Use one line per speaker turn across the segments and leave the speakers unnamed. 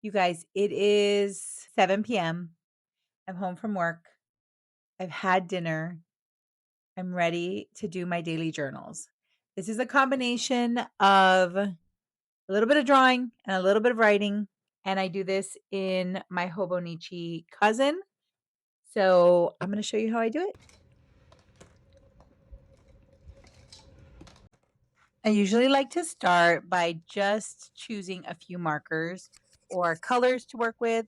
You guys, it is 7 p.m. I'm home from work. I've had dinner. I'm ready to do my daily journals. This is a combination of a little bit of drawing and a little bit of writing. And I do this in my Hobonichi cousin. So I'm going to show you how I do it. I usually like to start by just choosing a few markers or colors to work with.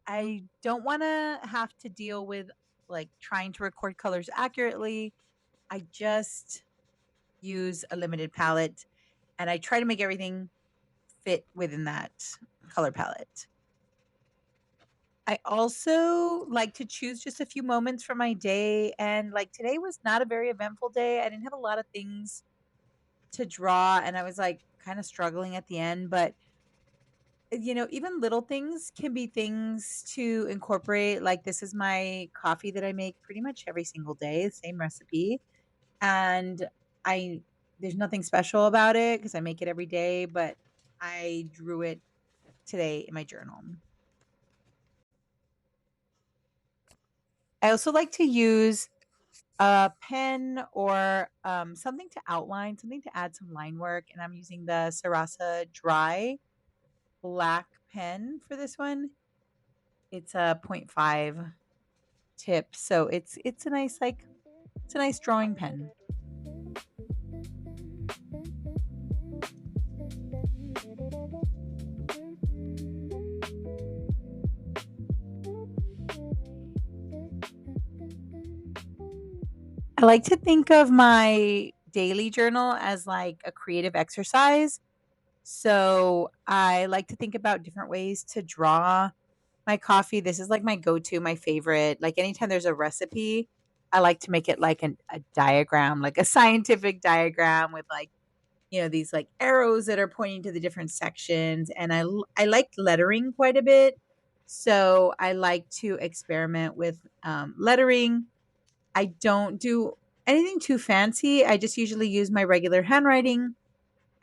I don't want to have to deal with like trying to record colors accurately. I just use a limited palette and I try to make everything fit within that color palette. I also like to choose just a few moments from my day. And like today was not a very eventful day. I didn't have a lot of things to draw and I was like kind of struggling at the end. But, even little things can be things to incorporate. Like this is my coffee that I make pretty much every single day, same recipe. And I there's nothing special about it because I make it every day, but I drew it today in my journal. I also like to use a pen or something to outline, something to add some line work. And I'm using the Sarasa Dry black pen for this one. It's a point 0.5 tip. So it's a nice it's a nice drawing pen. I like to think of my daily journal as like a creative exercise. So I like to think about different ways to draw my coffee. This is like my go-to, my favorite. Like anytime there's a recipe, I like to make it like a diagram, like a scientific diagram with like, these like arrows that are pointing to the different sections. And I like lettering quite a bit. So I like to experiment with lettering. I don't do anything too fancy. I just usually use my regular handwriting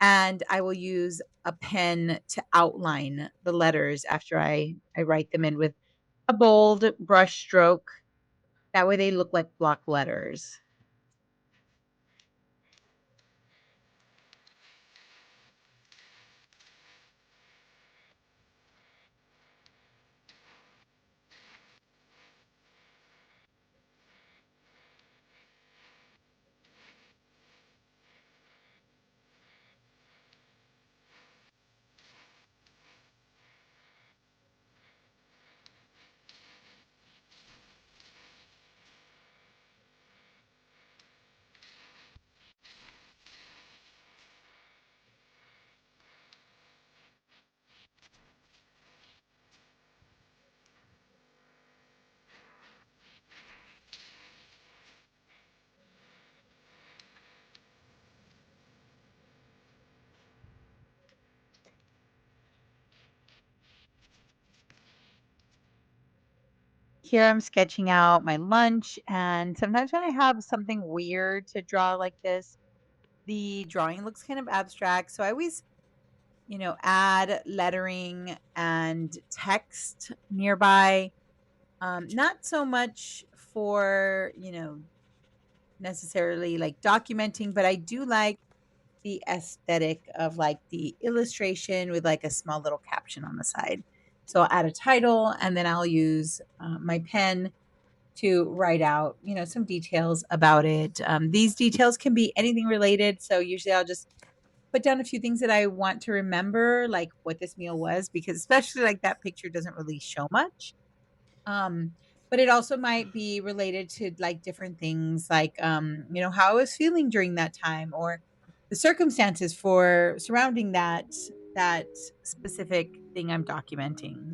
and I will use a pen to outline the letters after I write them in with a bold brush stroke. That way they look like block letters. Here I'm sketching out my lunch, and sometimes when I have something weird to draw like this, the drawing looks kind of abstract. So I always, add lettering and text nearby. Not so much for, necessarily like documenting, but I do like the aesthetic of like the illustration with like a small little caption on the side. So I'll add a title and then I'll use my pen to write out, some details about it. These details can be anything related. So usually I'll just put down a few things that I want to remember, like what this meal was, because especially like that picture doesn't really show much. Um, but it also might be related to like different things like how I was feeling during that time or the circumstances for surrounding that specific thing I'm documenting.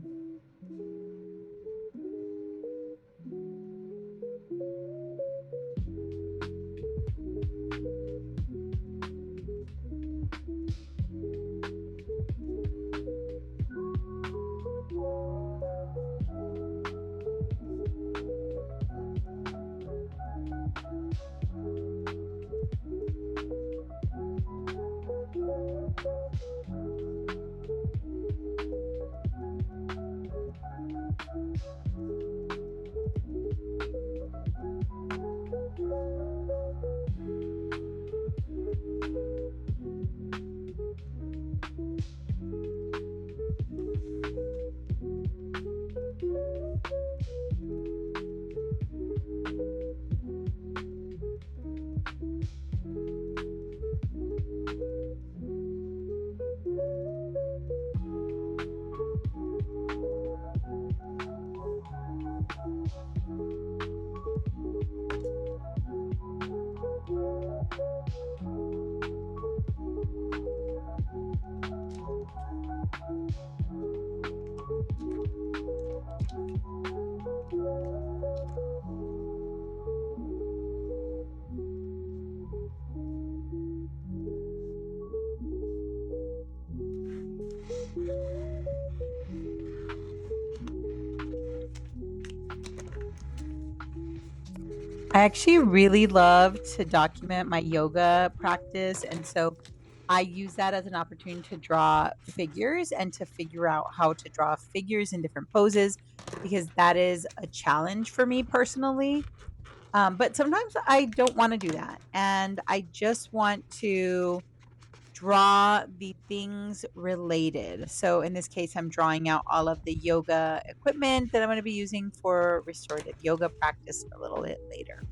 I actually really love to document my yoga practice. And so I use that as an opportunity to draw figures and to figure out how to draw figures in different poses because that is a challenge for me personally. But sometimes I don't want to do that. And I just want to draw the things related. So in this case, I'm drawing out all of the yoga equipment that I'm going to be using for restorative yoga practice a little bit later.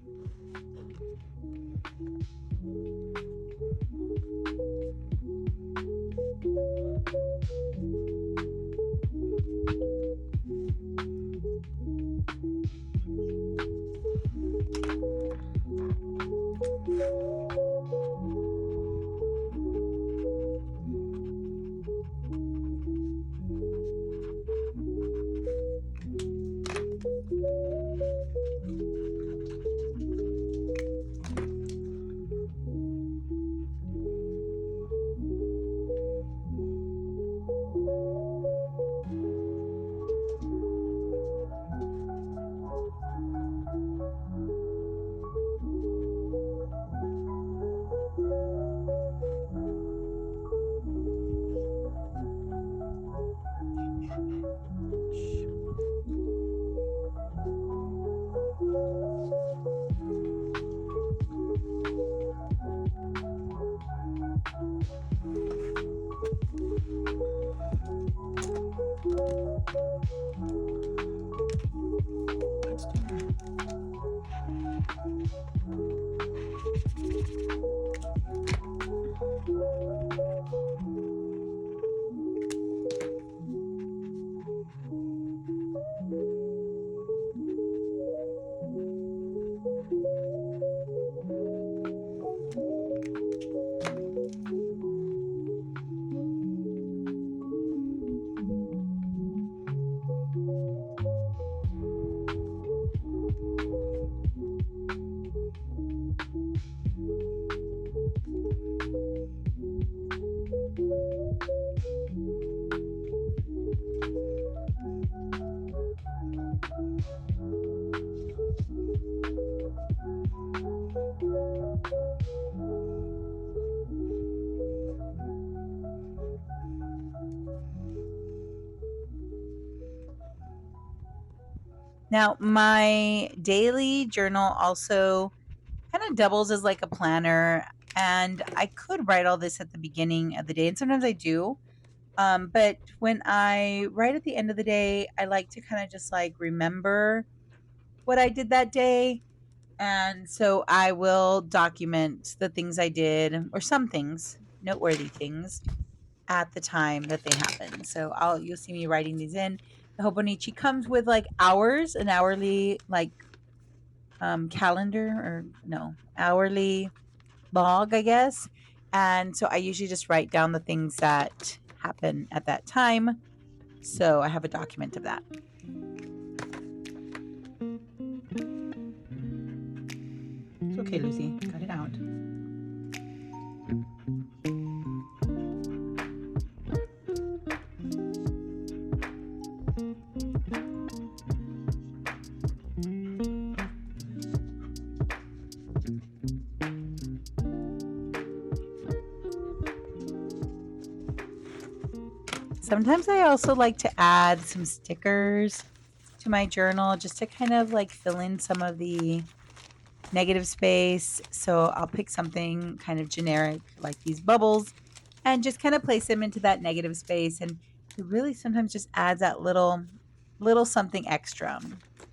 Now, my daily journal also kind of doubles as like a planner, and I could write all this at the beginning of the day, and sometimes I do. But when I write at the end of the day, I like to kind of just like remember what I did that day. And so I will document the things I did or some things, noteworthy things at the time that they happen. So you'll see me writing these in. The Hobonichi comes with like hours, an hourly like calendar or no, hourly log, I guess. And so I usually just write down the things that happen at that time. So I have a document of that. It's okay, Lucy. Cut it out. Sometimes I also like to add some stickers to my journal just to kind of like fill in some of the negative space. So I'll pick something kind of generic like these bubbles and just kind of place them into that negative space. And it really sometimes just adds that little something extra.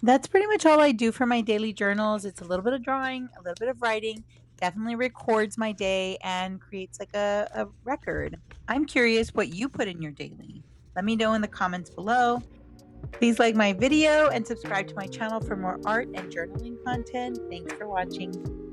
That's pretty much all I do for my daily journals. It's a little bit of drawing, a little bit of writing, definitely records my day and creates like a record. I'm curious what you put in your daily. Let me know in the comments below. Please like my video and subscribe to my channel for more art and journaling content. Thanks for watching.